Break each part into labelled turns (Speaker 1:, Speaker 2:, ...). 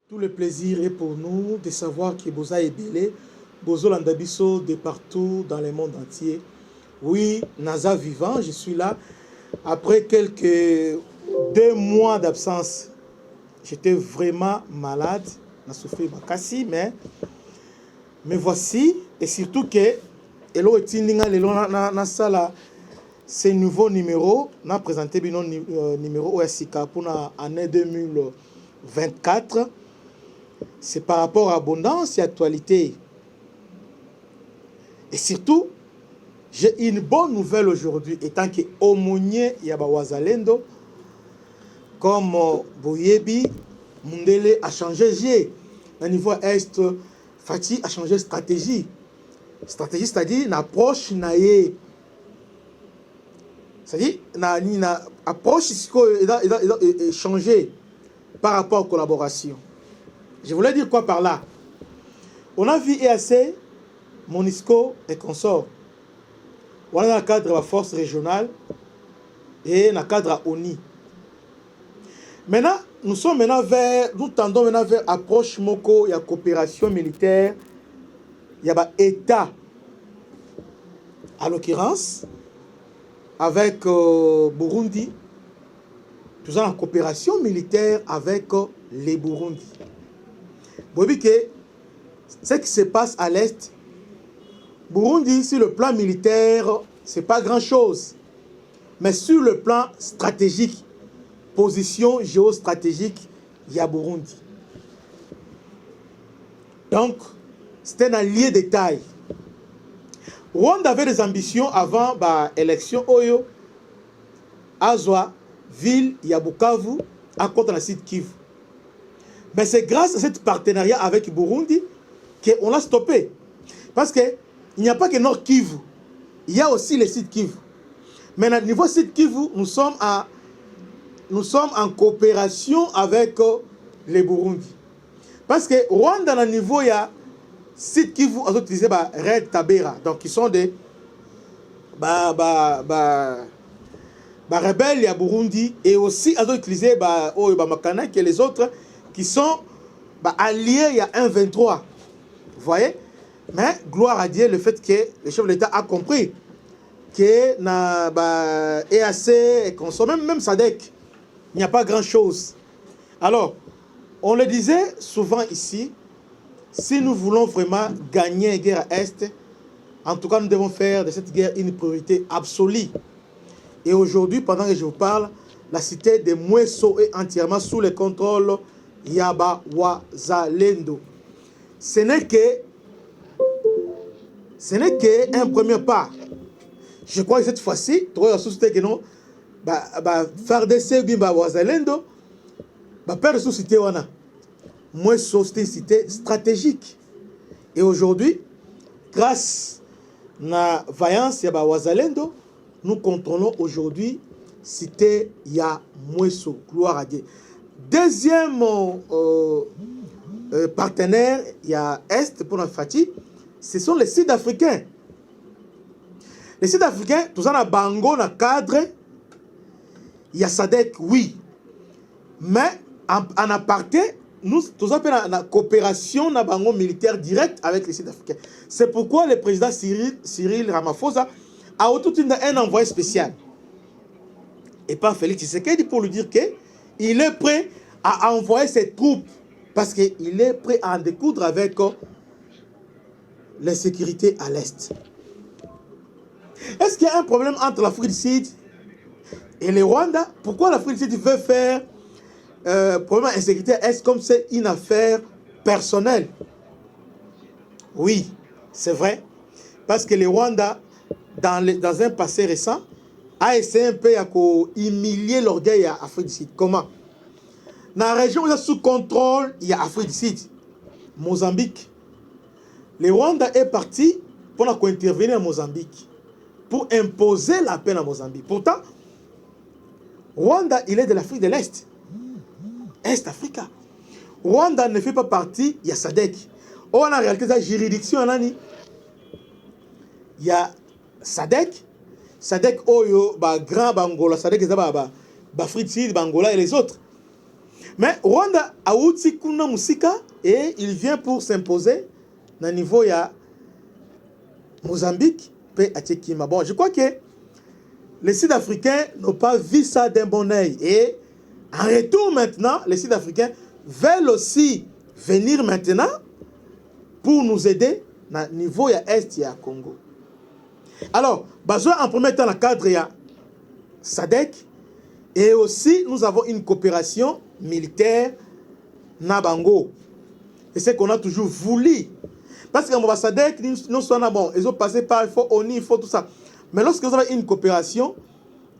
Speaker 1: Tout le plaisir est pour nous de savoir que Boza est belé, Bozo Landabiso de partout dans le monde entier. Oui, Naza vivant, je suis là. Après quelques 2 mois d'absence, j'étais vraiment malade, on a souffert Bakassi, mais voici, et surtout que, Elo Etininga, Lelo na sala, ce nouveau numéro, on a présenté le numéro OSIK pour l'année 2024. C'est par rapport à abondance et actualité. Et surtout, j'ai une bonne nouvelle aujourd'hui, étant que aumônier Yaba Wazalendo, comme Boyebi, Mundele a changé G. Au niveau Est, Fati a changé stratégie. Stratégie, c'est-à-dire une approche naïe. C'est-à-dire une approche est changée par rapport aux collaborations. Je voulais dire quoi par là? On a vu EAC, Monisco et consorts. On a dans le cadre de la force régionale et dans le cadre de ONI. Maintenant, nous tendons maintenant vers approche moko, il y a coopération militaire, il y a État. À l'occurrence, avec Burundi, nous sommes en coopération militaire avec les Burundi. Vous voyez que ce qui se passe à l'Est, Burundi, sur le plan militaire, ce n'est pas grand-chose. Mais sur le plan stratégique, position géostratégique, il y a Burundi. Donc, c'est un allié de taille. Rwanda avait des ambitions avant l'élection Oyo, Azwa, ville, Yabukavu, à côté de la site Kivu. Mais c'est grâce à ce partenariat avec Burundi qu'on l'a stoppé. Parce qu'il n'y a pas que Nord Kivu, il y a aussi les sites Kivu. Mais au niveau site Kivu, nous sommes en coopération avec les Burundi. Parce que Rwanda, à niveau, il y a site Kivu, on a utilisé Red Tabera. Donc, ils sont des rebelles, il y a Burundi. Et aussi, on a utilisé Makanak et les autres qui sont alliés, il y a 1-23. Vous voyez? Mais gloire à Dieu, le fait que le chef de l'État a compris que EAC et consorts, même SADC, il n'y a pas grand-chose. Alors, on le disait souvent ici, si nous voulons vraiment gagner une guerre à Est, en tout cas, nous devons faire de cette guerre une priorité absolue. Et aujourd'hui, pendant que je vous parle, la cité de Mweso est entièrement sous le contrôle Yaba Wazalendo. Ce n'est qu'un premier pas. Je crois que cette fois-ci, la société que nous faire des Bimba Wazalendo, perdre sous cité wana. Moi, c'est une cité stratégique. Et aujourd'hui, grâce à la vaillance Yaba Wazalendo, nous contrôlons aujourd'hui cité ya Mweso. Gloire à Dieu. Deuxième partenaire, il y a Est pour la Fati, ce sont les sites africains. Les sites africains, tout ça, dans Bango, dans le cadre, il y a SADC, oui. Mais en aparté, nous, tout ça, dans la coopération dans Bango militaire directe avec les sites africains. C'est pourquoi le président Cyril Ramaphosa a autotune un envoyé spécial. Et pas Félix Tshisekedi pour lui dire qu'il est prêt à envoyer ses troupes parce qu'il est prêt à en découdre avec l'insécurité à l'Est. Est-ce qu'il y a un problème entre l'Afrique du Sud et le Rwanda? Pourquoi l'Afrique du Sud veut faire problème d'insécurité à l'Est comme c'est une affaire personnelle? Oui, c'est vrai. Parce que le Rwanda, dans un passé récent, a essayé un peu d'humilier l'orgueil à l'Afrique du Sud. Comment? Dans la région où il y a sous contrôle, il y a Afrique du Sud, Mozambique. Le Rwanda est parti pour intervenir en Mozambique, pour imposer la paix en Mozambique. Pourtant, Rwanda, il est de l'Afrique de l'Est. Est-Africa. Rwanda ne fait pas partie, il y a SADC. On a en réalité la juridiction, il y a SADC, Oyo, Grand Bangola, SADC, Afrique du Sud, Bangola et les autres. Mais Rwanda a outi kuna musika et il vient pour s'imposer dans le niveau ya Mozambique et Atchekima. Bon, je crois que les Sud-Africains n'ont pas vu ça d'un bon oeil. Et en retour maintenant, les Sud-Africains veulent aussi venir maintenant pour nous aider dans le niveau ya Est ya Congo. Alors, besoin en premier temps, le cadre ya SADC. Et aussi, nous avons une coopération militaire Nabango. Et c'est qu'on a toujours voulu. Parce que l'ambassadeur, nous sommes bon, ils ont passé par, il faut ONU, il faut tout ça. Mais lorsque vous avez une coopération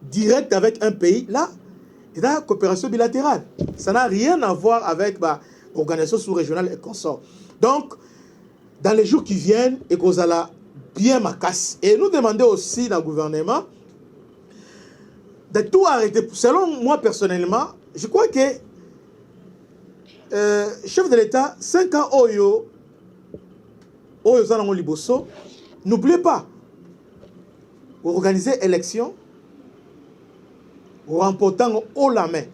Speaker 1: directe avec un pays, là, il y a une coopération bilatérale. Ça n'a rien à voir avec l'organisation sous-régionale et consorts. Donc, dans les jours qui viennent, et qu'on a bien ma casse. Et nous demandons aussi dans le gouvernement de tout arrêter. Selon moi personnellement, je crois que chef de l'État, 5 ans Oyo Zanango Liboso, n'oubliez pas, organiser élection, remportant haut la main,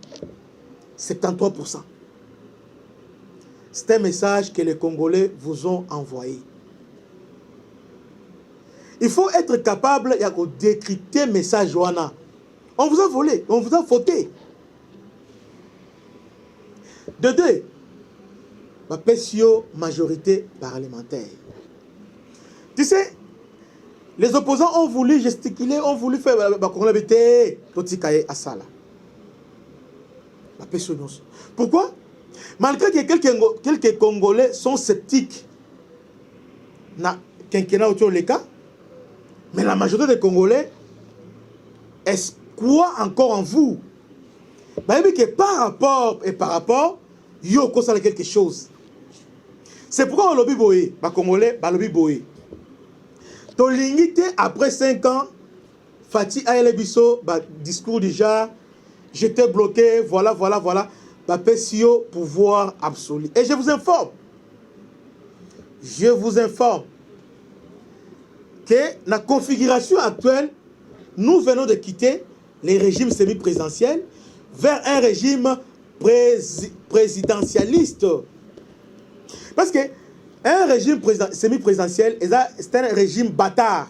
Speaker 1: 73%. C'est un message que les Congolais vous ont envoyé. Il faut être capable de décrypter le message. On vous a volé, on vous a voté. De deux, la majorité parlementaire. Tu sais, les opposants ont voulu gesticuler, ont voulu faire pourquoi? Malgré que quelques Congolais sont sceptiques, na quinquennat autour les cas, mais la majorité des Congolais croient encore en vous. Que par rapport, yo kosa quelque chose. C'est pourquoi on lobby boé, Congolais, lobby boé. Tolingité après 5 ans, Fatih Ayelebiso, discours déjà, j'étais bloqué, voilà. Pessio, pouvoir absolu. Et je vous informe que la configuration actuelle, nous venons de quitter les régimes semi-présidentiels vers un régime présidentialiste. Parce que un régime semi-présidentiel, c'est un régime bâtard.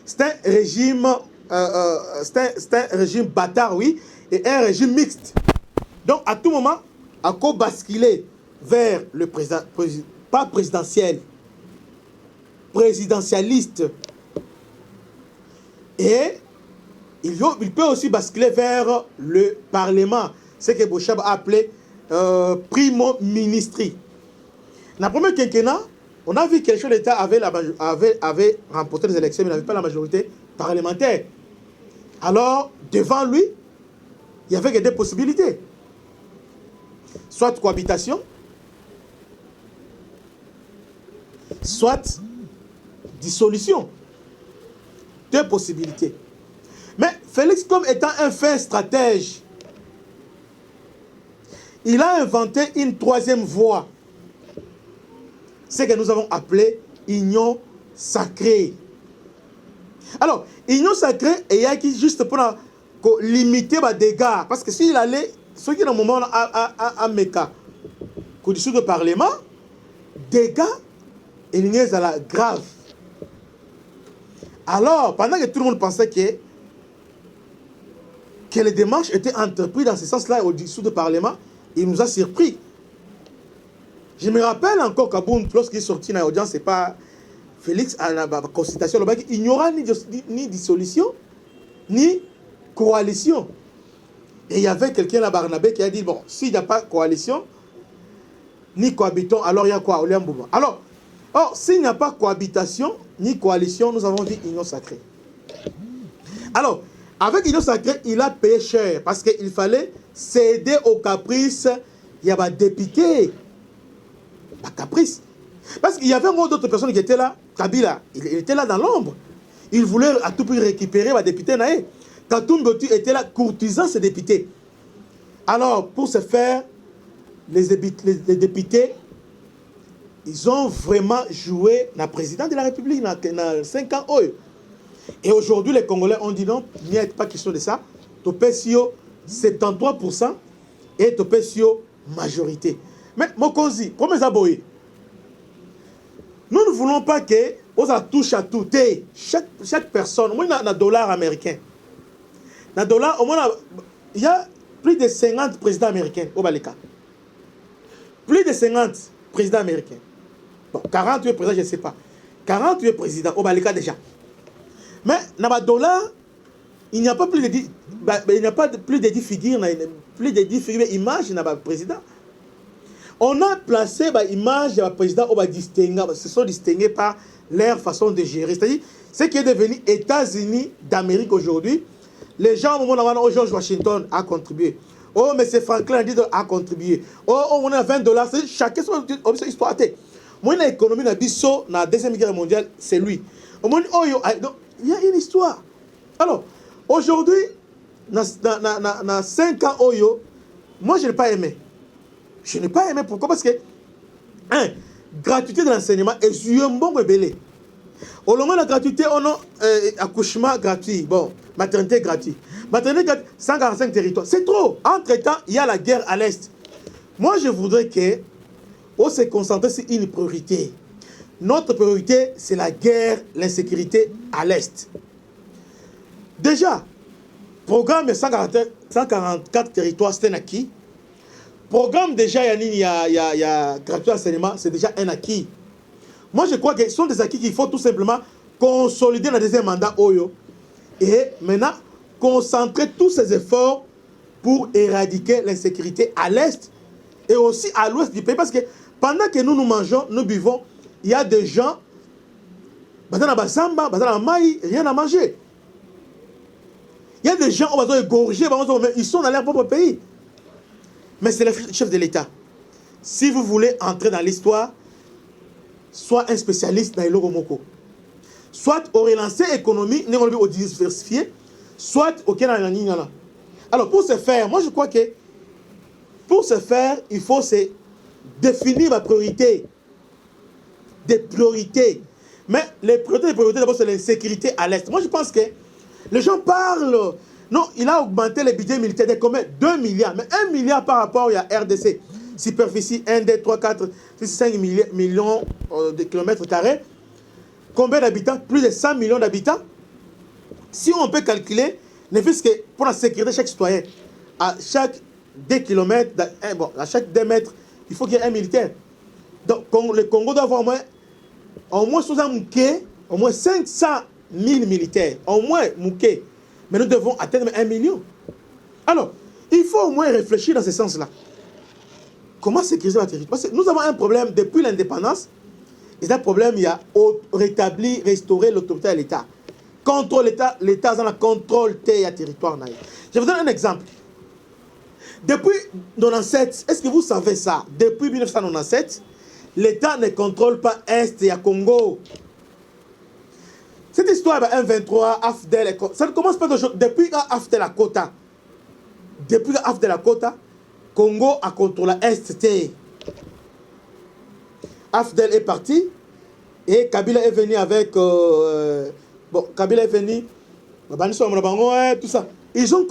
Speaker 1: C'est un régime bâtard, oui, et un régime mixte. Donc, à tout moment, à quoi basculer vers le président, pas présidentiel, présidentialiste. Et il peut aussi basculer vers le Parlement, ce que Bochab a appelé primo ministri. Dans le premier quinquennat, on a vu que le chef d'État avait remporté les élections, mais il n'avait pas la majorité parlementaire. Alors, devant lui, il y avait que deux possibilités. Soit cohabitation, soit dissolution. Deux possibilités. Mais Félix, comme étant un fin stratège, il a inventé une troisième voie. C'est que nous avons appelé union sacrée. Alors, union sacrée, il y a qui juste pour limiter les dégâts. Parce que s'il allait, ce qui est dans le moment à Meka, qu'au dessus du Parlement, dégâts, il y a la grave. Alors, pendant que tout le monde pensait que les démarches étaient entreprises dans ce sens-là au-dessous du Parlement, il nous a surpris. Je me rappelle encore qu'Aboun, lorsqu'il est sorti dans l'audience, c'est pas Félix à la consultation, il n'y aura ni dissolution, ni coalition. Et il y avait quelqu'un là, Barnabé, qui a dit, bon, s'il n'y a pas coalition, ni cohabitons, alors il y a quoi? Alors, s'il n'y a pas cohabitation, ni coalition, nous avons dit union sacrée. Alors, avec union sacrée, il a payé cher, parce qu'il fallait céder aux caprices, il y avait des députés. Pas caprice. Parce qu'il y avait encore d'autres personnes qui étaient là. Kabila, il était là dans l'ombre. Il voulait à tout prix récupérer les députés. Katoum Botu était là, courtisant ses députés. Alors, pour ce faire, les députés, ils ont vraiment joué la présidente de la République dans 5 ans. Et aujourd'hui, les Congolais ont dit non, il n'y a pas question de ça. Topesio, 73%. et topesio majorité. Mais Mokonzi, comme les aboyés, nous ne voulons pas que on touche à tout. Chaque personne, moi, il y a un dollar américain. Un dollar, au moins, il y a plus de 50 présidents américains au Balika. Plus de 50 présidents américains. Bon, 48 présidents, je ne sais pas. 48 présidents au Balika déjà. Mais dans le dollar, il n'y a pas plus de 10, il n'y a pas plus de 10 figures, plus de 10 figures images dans le président. On a placé l'image du président au distingué, se sont distingués par leur façon de gérer. C'est-à-dire, ce qui est devenu États-Unis d'Amérique aujourd'hui, les gens au moment où George Washington a contribué. Oh, M. Franklin a contribué. Oh, on a $20. Chacun son histoire. Moi, l'économie dans la Deuxième Guerre mondiale, c'est lui. Il y a une histoire. Alors, aujourd'hui, dans 5 ans, moi, je n'ai pas aimé. Je n'ai pas aimé. Pourquoi? Parce que, gratuité de l'enseignement est un bon rebelle. Au moment de la gratuité, on a accouchement gratuit. Bon, maternité gratuite. Maternité gratuite, 145 territoires. C'est trop. Entre-temps, il y a la guerre à l'Est. Moi, je voudrais qu'on se concentre sur une priorité. Notre priorité, c'est la guerre, l'insécurité à l'Est. Déjà, programme 144 territoires, c'est un acquis. Programme déjà, il y a gratuit enseignement, c'est déjà un acquis. Moi, je crois que ce sont des acquis qu'il faut tout simplement consolider dans le deuxième mandat Oyo. Et maintenant, concentrer tous ces efforts pour éradiquer l'insécurité à l'Est et aussi à l'Ouest du pays. Parce que pendant que nous mangeons, nous buvons, il y a des gens, rien à manger. Il y a des gens qui sont égorgés, ils sont dans leur propre pays. Mais c'est le chef de l'État. Si vous voulez entrer dans l'histoire, soit un spécialiste dans le Moko, soit au relancer l'économie, au diversifier, soit au Kénananina. Alors pour ce faire, moi je crois que pour ce faire, il faut se définir ma priorité. Des priorités. Mais les priorités d'abord, c'est l'insécurité à l'Est. Moi je pense que les gens parlent. Non, il a augmenté les budgets militaires de combien? 2 milliards. Mais 1 milliard par rapport à RDC. Superficie 1, 2, 3, 4, 6, 5 millions de kilomètres carrés. Combien d'habitants? Plus de 100 millions d'habitants. Si on peut calculer, ne fût-ce que pour la sécurité de chaque citoyen, à chaque 2 km, à chaque 2 mètres, il faut qu'il y ait un militaire. Donc le Congo doit avoir au moins 500 000 militaires. Au moins, mouquet. Mais nous devons atteindre 1 million. Alors, il faut au moins réfléchir dans ce sens-là. Comment sécuriser la territoire? Parce que nous avons un problème depuis l'indépendance. Et un problème, il y a rétablir, restaurer l'autorité de l'État. Contrôle l'État dans le contrôle de territoire. Je vous donne un exemple. Depuis 1997, est-ce que vous savez ça? Depuis 1997, l'État ne contrôle pas Est et Congo. Cette histoire de 1-23, Afdel, ça ne commence pas depuis Afdel la Kota. Depuis Afdel la Kota, Congo a contrôlé l'Est. Afdel est parti et Kabila est venu avec... Kabila est venu, tout ça. Ils ont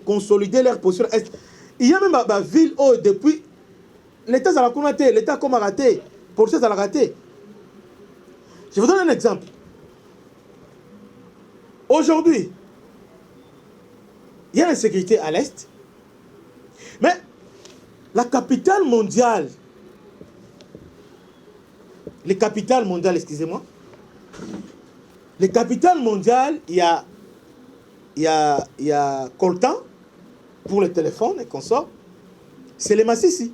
Speaker 1: consolidé leur position Est. Il y a même une ville où depuis... L'État a raté, l'État comme a raté, pour ça, ça a raté. Je vous donne un exemple. Aujourd'hui, il y a l'insécurité à l'Est, mais la capitale mondiale, les capitales mondiales, excusez-moi, les capitales mondiales, il y a Coltan pour le téléphone et consorts, c'est les Massissi,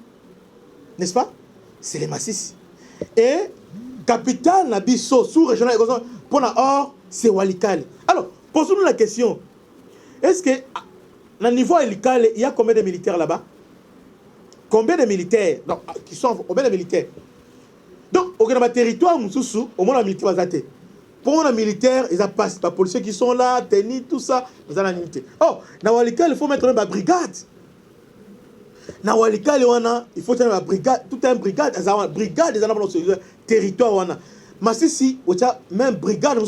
Speaker 1: n'est-ce pas? C'est les Massissi. Et capitale Nabiso, sous-régional, pour la or, c'est Walikale. Alors, posons-nous la question. Est-ce que, à niveau Walikale, il y a combien de militaires là-bas? Combien de militaires? Donc, qui sont combien de militaires? Donc, au territoire, au moins, les militaires vont être. Pour les militaires, ils passent. Les policiers qui sont là, tenus, tout ça, ils ont la unité. Oh, dans Walikale, il faut mettre une brigade. Dans Walikale, il faut mettre une brigade, toute une brigade. Brigade, ils ont le territoire. Massissi, même brigade,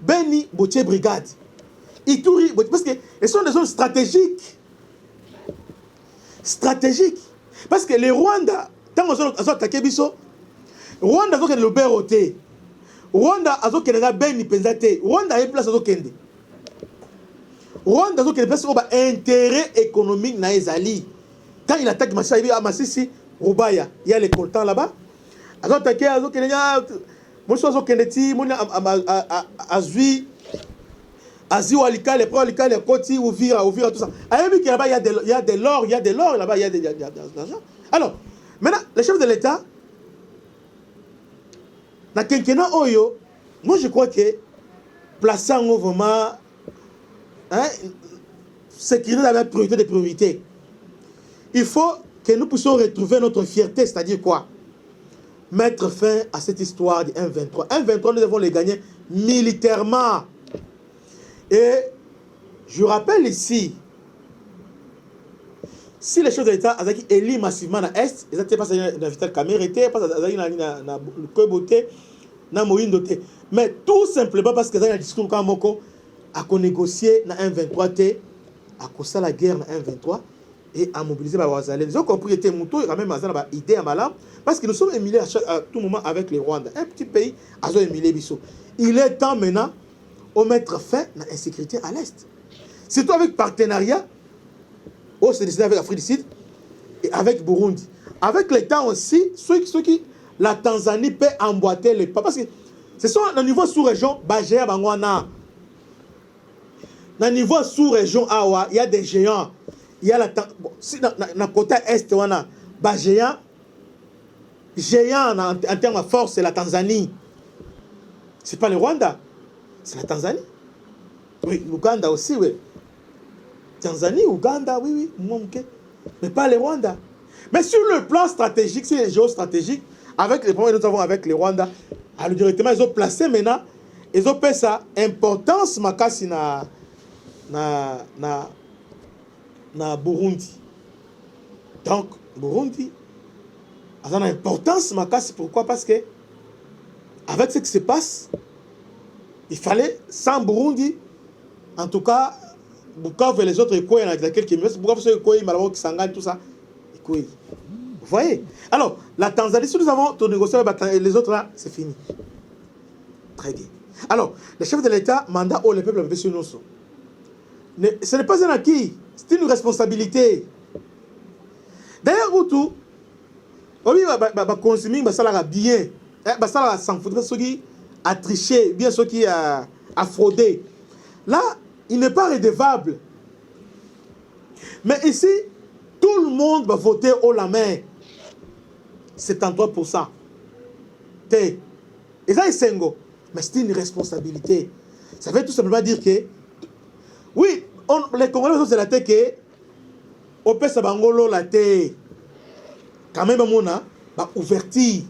Speaker 1: Beni, Botier brigade. Ituri, parce que ce sont des zones stratégiques. stratégique. Parce que les Rwanda, tant qu'ils ont attaqué Bisso, Rwanda a le béroté. Rwanda a le ben ni pensate. Rwanda a place à Kende. Rwanda a le place où intérêt économique na ezali. Quand il attaque Masisi, Rubaya, il y a les coltans là-bas. A attaqué a Kenya. Moi je suis Kendeti, moi Azui, Azi Walika, les pro Walika, les Koti, Ouvira, tout ça. Il y a de l'or, là-bas, il y a de l'argent. Alors, maintenant, le chef de l'État, na Kenkena Oyo, moi je crois que plaçant vraiment, sécurité la priorité des priorités. Il faut que nous puissions retrouver notre fierté, c'est-à-dire quoi? Mettre fin à cette histoire du M23. M23, nous devons les gagner militairement. Et je rappelle ici, si les choses de l'État ont élu massivement dans l'Est, ils n'étaient pas dans Vital Kamere, pas dans Kobote, dans Moïndote. Mais tout simplement parce qu'ils ont un discours comme Moko, à négocier dans M23, à causer la guerre dans M23 et à mobiliser les Wazalais. Ils ont compris que Mouto est quand même une idée à Malam, parce que nous sommes émulés à tout moment avec les Rwandais. Un petit pays, ils ont émulé Bissot. Il est temps maintenant de mettre fin à l'insécurité à l'Est. Surtout avec partenariat, c'est décidé avec l'Afrique du Sud et avec Burundi. Avec les temps aussi, ceux qui la Tanzanie peut emboîter les pas. Parce que ce sont au niveau sous-région, Bagéa, Bangwana. Dans le niveau sous-région, il y a des géants. Il y a si dans le côté est, Bagéa, géant en termes de force, c'est la Tanzanie. Ce n'est pas le Rwanda, c'est la Tanzanie. Oui, l'Ouganda aussi, oui. Tanzanie, Ouganda, oui, mais pas le Rwanda. Mais sur le plan stratégique, c'est géostratégique, avec les problèmes que nous avons avec les Rwanda, alors directement, ils ont placé maintenant, ils ont fait sa importance, makasi na Burundi. Donc, Burundi, a une importance, makasi, pourquoi? Parce que, avec ce qui se passe, il fallait, sans Burundi, en tout cas, Bukavu et les autres, il y a quelques minutes, Bukavu, Malawi, Kisangani, tout ça, vous voyez? Alors, la Tanzanie, si nous avons tout négocié avec les autres là, c'est fini. Très bien. Alors, le chef de l'État mandat au peuple avec sur nous. Ce n'est pas un acquis, c'est une responsabilité. D'ailleurs, tout, oui, consommer, ça l'a bien, ça l'a sans faute, ceux qui a triché, bien ceux qui a fraudé. Là, il n'est pas redevable. Mais ici, tout le monde va voter haut la main. 73%. Et ça, c'est Sengo. Mais c'est une responsabilité. Ça veut tout simplement dire que, oui, les Congolais, c'est la tête que, au pèse bangolo la tête. Quand même, on a ouverture,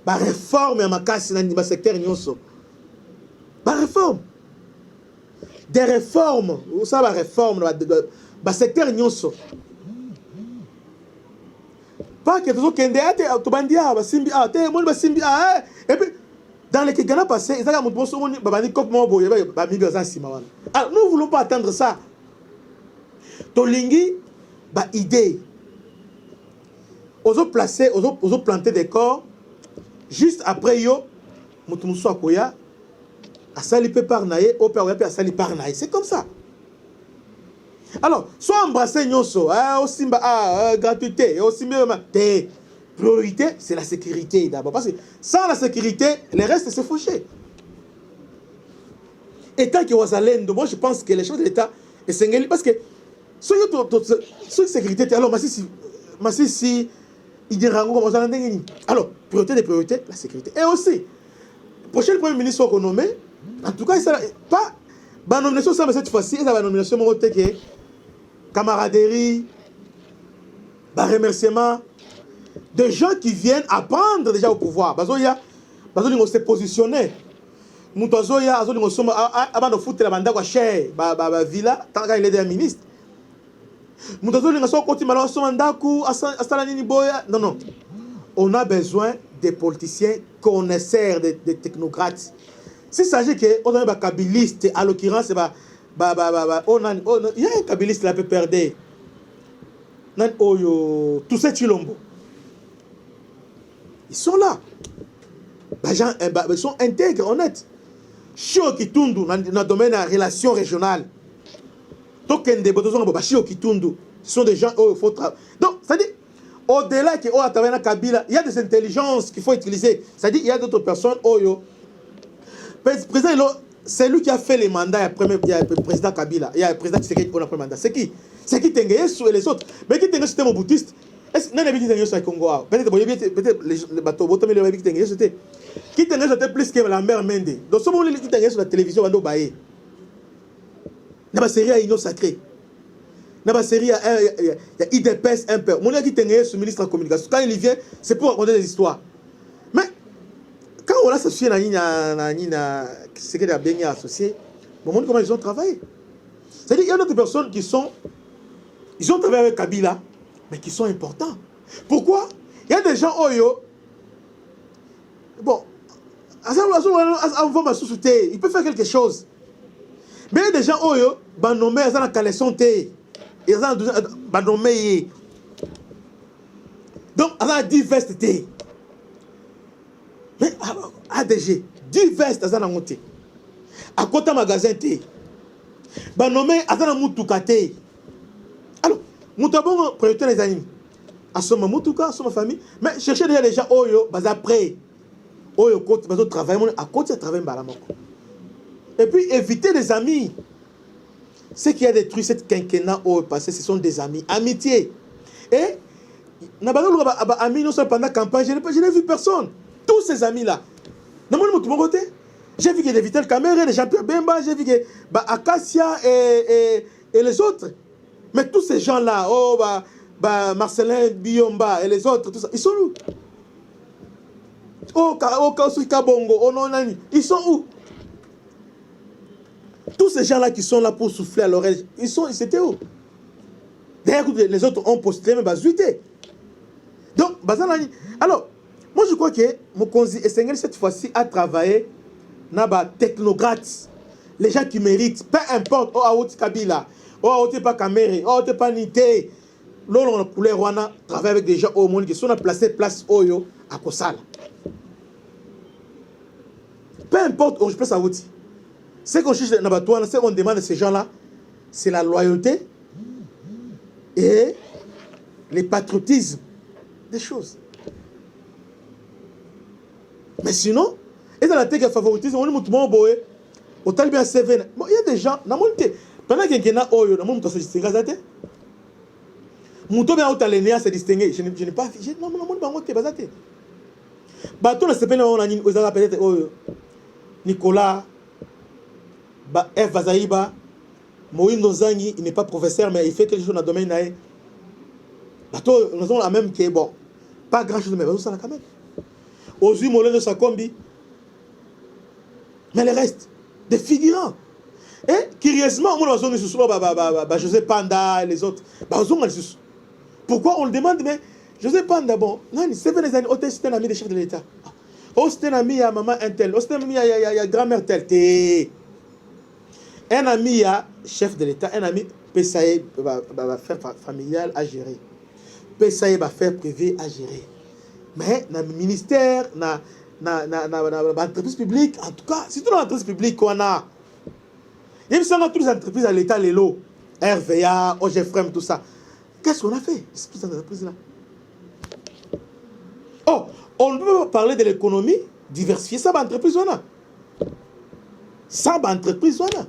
Speaker 1: réforme à ma casse dans le secteur nyonso. Réforme. Des réformes, vous savez, la réforme, le secteur nyonso. Pas que tout kende tu bandia basimbi mon basimbi et puis dans les Ghana passé ils ont montré mon babani comme moi boye ba mi besoin sima wana. Alors nous voulons pas attendre ça. Tolingi ba idée. Ozo placer ozo planter des corps juste après yo mutumu akoya asali pe par naé au père pe asali par naé. C'est comme ça. Alors, soit embrasser nyonso, aussi gratuité, aussi mieux, priorité, c'est la sécurité d'abord. Parce que sans la sécurité, le reste c'est fauché. Et tant que Wazalendo, moi je pense que les choses de l'État, parce que sur sécurité, alors, si il dira alors, priorité des priorités, la sécurité. Et aussi, le prochain Premier ministre qu'on nomme, en tout cas, il ne pas. La nomination, cette fois-ci, c'est la nomination que camaraderie, remerciement, des gens qui viennent apprendre déjà au pouvoir. Il y a se positionner. Mutozoya, avant de foutre la bande à cher, villa, tant qu'il est ministre. Mutozoya, non. On a besoin des politiciens connaisseurs, des technocrates. S'il s'agit qu'on a un kabiliste, à l'occurrence, il y a un kabiliste qui peut perdre. Tout ça, Chilombo. Ils sont là. Ils sont intègres, honnêtes. Chio Kitundu, dans le domaine de la relation régionale. Tokende, Chio Kitundu. Ce sont des gens où il faut travailler. Donc, c'est-à-dire, au-delà de Kabila, il y a des intelligences qu'il faut utiliser. C'est-à-dire, il y a d'autres personnes. C'est lui qui a fait les mandats. Il y a le président Kabila. Il y a le président Tshisekedi pour le premier mandat. C'est qui? C'est qui Tengeyesu et les autres. Mais qui Tengeyesu c'était moboutiste? Est-ce que vous avez dit Congo? Peut-être les bateaux, vous avez dit Tengeyesu c'était. Qui Tengeyesu était plus que la mère Mende. Donc, ce moment où il Tengeyesu sur la télévision, il y a une série à Inno Sacré. Dans la série, il y a IDPS un peu. Mon qui Tengeyesu, ministre de la communication. Quand il vient, c'est pour raconter des histoires. Mais quand on a associé ce qu'il a bien associé, on montre comment ils ont travaillé. C'est-à-dire qu'il y a d'autres personnes qui sont. Ils ont travaillé avec Kabila, mais qui sont importants. Pourquoi? Il y a des gens Oyo. Bon, il peut faire quelque chose. Mais il y a des gens Oyo, nommés à la caleçon T. Ils ont nommé. Donc, à la diversité. Mais ADG, divers à la montée. À côté magasin T. Nommé à la moutoukate. Alors, Moutabon, priorité les animaux. À son moutouka, à son famille. Mais cherchez déjà les gens Oyo, après. Oyo, côté, travailler, à côté, travailler, et puis éviter les amis. Ce qui a détruit cette quinquennat au passé, ce sont des amis. Amitié. Et, pendant la campagne, je n'ai vu personne. Tous ces amis-là. J'ai vu que des Vital Kamere, des Jean-Pierre Bemba, j'ai vu que Acacia et les autres. Mais tous ces gens-là, Marcelin Biomba et les autres, tout ça, ils sont où? Ils sont où? Tous ces gens-là qui sont là pour souffler à l'oreille, c'était où? D'ailleurs, les autres ont postulé, mais zuité. Donc, alors, moi je crois que Mokonzi Esengeli cette fois-ci a travaillé dans les technocrates, les gens qui méritent, peu importe, Kabila, pas Kamere, pas Nité, l'on a coulé Rwanda, travaille avec des gens au monde qui sont placés place Oyo à Kosala. Peu importe, je pense à vous dire. Ce qu'on cherche dans la ce qu'on demande à ces gens-là, c'est la loyauté et le patriotisme des choses. Mais sinon, et dans la tête de favoritisme, on est tout le monde boé. Au talibé Seven. Bon, il y a des gens, dans mon thé, pendant qu'il y a Oyo, dans mon thé, se distingue. Mon thé, bien, au talibé, se distingue. Je n'ai pas fait. Non, mon thé, basate. Bateau, la CPN, on a dit, vous avez peut-être Oyo. Nicolas, F. Vazaïba, Moïse Nozangi, il n'est pas professeur, mais il fait quelque chose dans le domaine. Bateau, nous avons la même qui est bon. Pas grand chose, mais ça quand même. Ozu Molin de Sakombi. Mais le reste, des figurants. Et curieusement, on a José Panda et les autres. Pourquoi on le demande? Mais José Panda, bon, c'est un ami des chefs de l'État. Oh, c'est un ami à maman Intel. Oh, c'est un ami à grand-mère tel. Un ami à chef de l'État, un ami PSAE va faire familial à gérer. PSAE va faire privé à gérer. Mais dans le ministère, dans l'entreprise publique, en tout cas, c'est toute l'entreprise publique qu'on a. Il y a toutes les entreprises à l'État, les lots, RVA, OGFREM, tout ça. Qu'est-ce qu'on a fait, toutes ces entreprises-là? Oh, on peut parler de l'économie diversifiée, ça va entreprise, on a. Ça va entreprise, on a.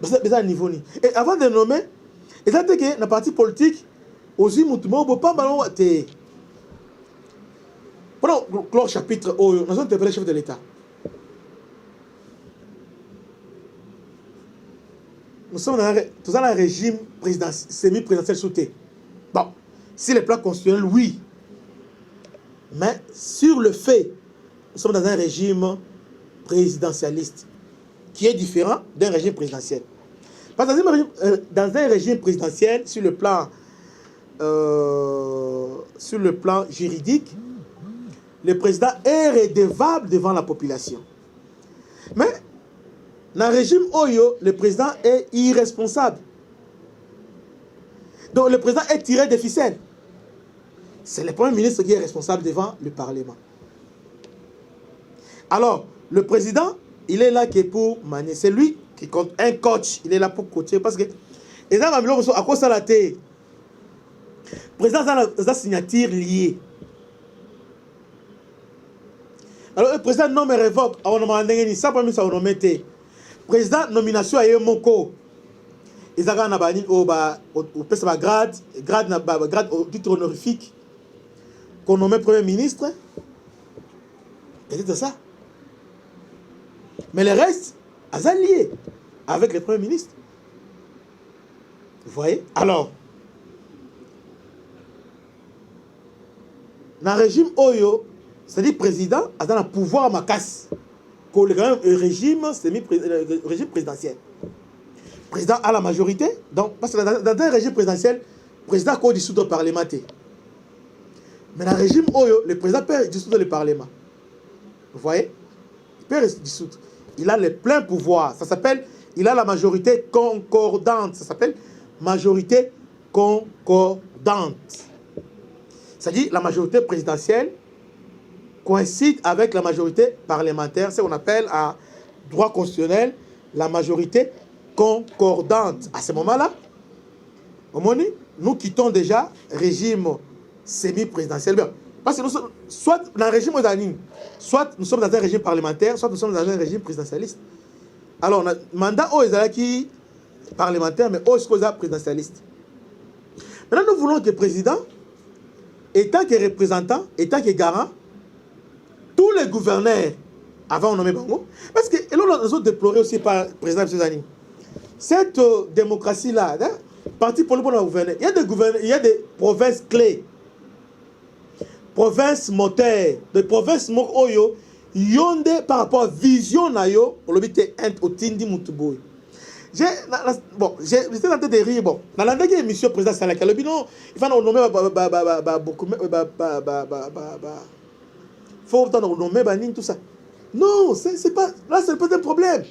Speaker 1: Mais à niveau. Et avant de nommer, et ça que la partie politique, aussi, nous ne pas mal. Pendant le chapitre, nous avons été chef de l'État. Nous sommes dans un régime semi-présidentiel sauté. Bon, si les plans constitutionnels, oui. Mais sur le fait, nous sommes dans un régime présidentialiste qui est différent d'un régime présidentiel. Parce que dans un régime présidentiel, sur le plan juridique, le président est redevable devant la population. Mais dans le régime Oyo, le président est irresponsable. Donc le président est tiré des ficelles. C'est le Premier ministre qui est responsable devant le Parlement. Alors, le président, il est là qui est pour manier. C'est lui qui compte un coach. Il est là pour coacher. Parce que, à quoi ça l'a été? Le président a la signature liée. Alors, le président nomme et révoque. Le président, nomination à Yemoko. Ils ont un grade au titre honorifique qu'on nomme Premier ministre. Et c'est ça. Mais le reste, ils sont liés avec le Premier ministre. Vous voyez? Alors, dans le régime Oyo, c'est-à-dire président, il a un pouvoir à ma casse. Le régime présidentiel. Le président a la majorité. Donc, parce que dans un régime présidentiel, le président peut dissoudre le Parlement. Mais dans le régime Oyo, le président peut dissoudre le Parlement. Vous voyez? Il peut dissoudre. Il a les pleins pouvoirs. Ça s'appelle, il a la majorité concordante. Ça s'appelle majorité concordante. C'est-à-dire la majorité présidentielle coïncide avec la majorité parlementaire. C'est ce qu'on appelle à droit constitutionnel la majorité concordante. À ce moment-là, nous quittons déjà le régime semi-présidentiel. Parce que nous sommes soit dans le régime osanine, soit nous sommes dans un régime parlementaire, soit nous sommes dans un régime présidentialiste. Alors, on a un mandat qui est parlementaire, mais aussi présidentialiste. Maintenant, nous voulons que le président, étant que représentant, étant que garant, tous les gouverneurs, avant on nommait Bango, parce que nous avons déploré aussi par le président Suzani, cette démocratie-là, hein, parti pour le gouverner, il y a des provinces clés, provinces moteurs, des provinces mokoyo, yonde par rapport à vision na yo, on le dit au tindi mutuboy. J'étais en train de rire, bon, dans la dernière émission président Salaka, le bilan, il va nous nommer faut nommer tout ça. Non, c'est pas, là c'est pas un problème.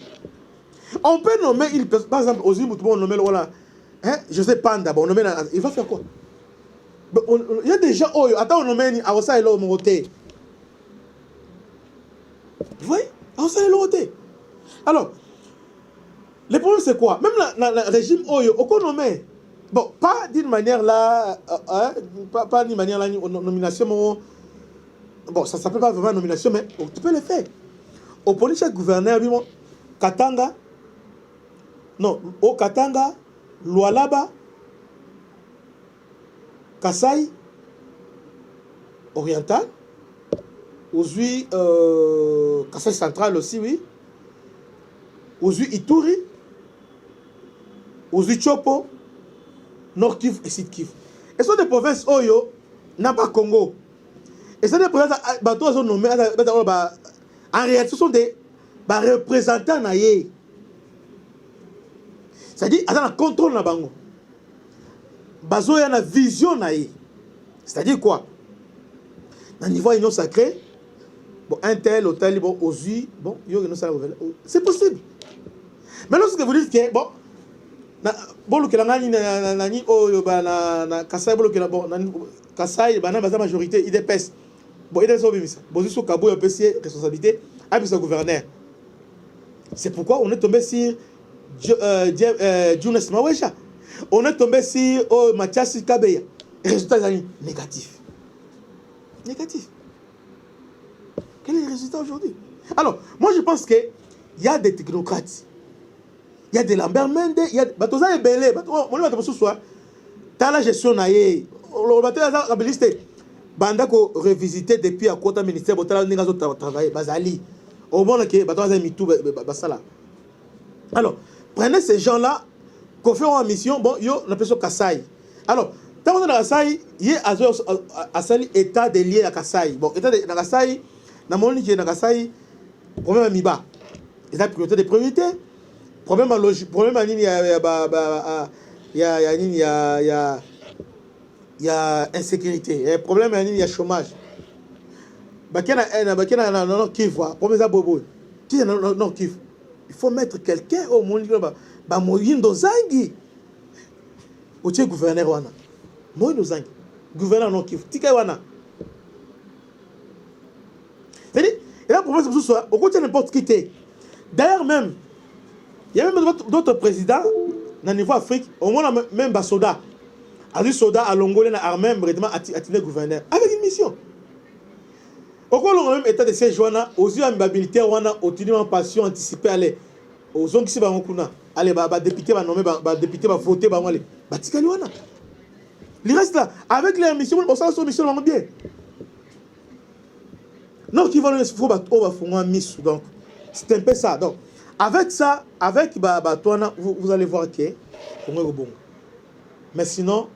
Speaker 1: On peut nommer une personne, par exemple, aux Mutubo, on nomme le voilà, hein, José Panda, bon, on nomme, il va faire quoi? Il y a des gens, oh, attends, on nomme à Osa et l'eau, mon côté. Vous voyez? À Osa et l'eau, alors, le problème c'est quoi? Même le régime Oyo, on nomme, bon, pas d'une manière là, pas d'une manière là, nomination, bon, ça ne s'appelle pas vraiment nomination, mais tu peux le faire. Au police gouverneur, Katanga, non, au Katanga, Lualaba, Kasai, Oriental, aujourd'hui, Kasai Central aussi, oui, aujourd'hui Ituri, aujourd'hui Chopo, Nord Kivu et Sud Kivu. Et ce sont des provinces Oyo, n'a pas Congo. Et c'est des provinces, en réalité, ce sont des représentants. C'est-à-dire, ils ont un contrôle na bango. Bazo y a une vision naïe. C'est-à-dire quoi? Dans le niveau union sacrée, bon, un tel, hôtel, bon, aux yeux, bon, c'est possible. Mais lorsque vous dites que, bon, bon, le Nani, oh, na Kasai, bon, Kasai, la majorité, il dépêche. Bon, il est ça. Bon, jusqu'au Cabo, il y a une responsabilité à le gouverneur. C'est pourquoi on est tombé sur Jonas Mawesha. On est tombé sur Mathias Kabeya. Résultat négatif. Négatif. Quel est le résultat aujourd'hui? Alors, moi je pense qu'il y a des technocrates. Il y a des Lambert Mende, il y a des Batoza et Belé. On va te soir. T'as la gestion naïe. On va te la banda ko revisiter depuis à côté ministère botala ninga zo travailler bazali au moins que batoza mitou basala. Alors prenez ces gens là qu'on fait en mission, bon yo on appelle ça Kasai. Alors tant qu'on est dans Kasai y a asali état de lié à Kasai. Bon état de Kasai na moni qui est dans Kasai problème à miba. État priorité de priorité. Problème à logique, problème à nini il y a insécurité, il y a problème, il y a chômage. Il faut mettre quelqu'un au monde. otie gouverneur wana. Moi nous zangi. Gouverneur non Kivu. Tika wana. C'est-à-dire, et là, pour ce soit, au côté n'importe qui t'est. D'ailleurs même, il y a même d'autres présidents dans le niveau Afrique, au moins même des soldats. A dit soldats à Longolais, à armée, vraiment attirer gouverneur. Avec une mission. Au cours de même état de siège, aux yeux de militaire, au tenu en passion anticipée, allez, aux zones qui se battent, allez, député va nommer, député va voter, allez, batikali wana. Il reste là, avec les missions, on s'en sort mission bien. Non, qui va nous faut faire mission. Donc, c'est un peu ça. Donc, avec ça, avec vous allez voir que c'est bon. Mais sinon,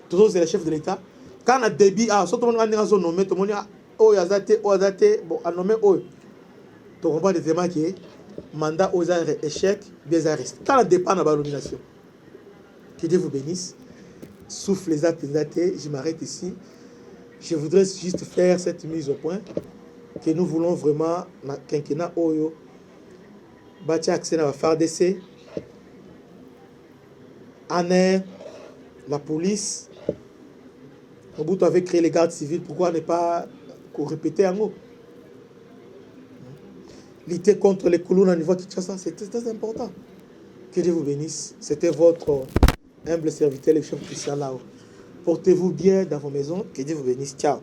Speaker 1: toujours c'est le chef de l'État. Quand on a débit, surtout quand on a nommé, tout le monde a oh yazate, bon, a nommé oh. Tu comprends vraiment que mandat aux échec, bien arrêté. Quand on dépend de la nomination. Que Dieu vous bénisse. Souffle les apaisatés, je m'arrête ici. Je voudrais juste faire cette mise au point que nous voulons vraiment na quinquennat oyo bâtir accès à la FARDC, ANER, la police. Au bout avait créé les gardes civils, pourquoi ne pas répéter en haut? Lutter contre les colons au niveau de Kinshasa, c'est très important. Que Dieu vous bénisse. C'était votre humble serviteur, le chef Christian Lao. Portez-vous bien dans vos maisons. Que Dieu vous bénisse. Ciao.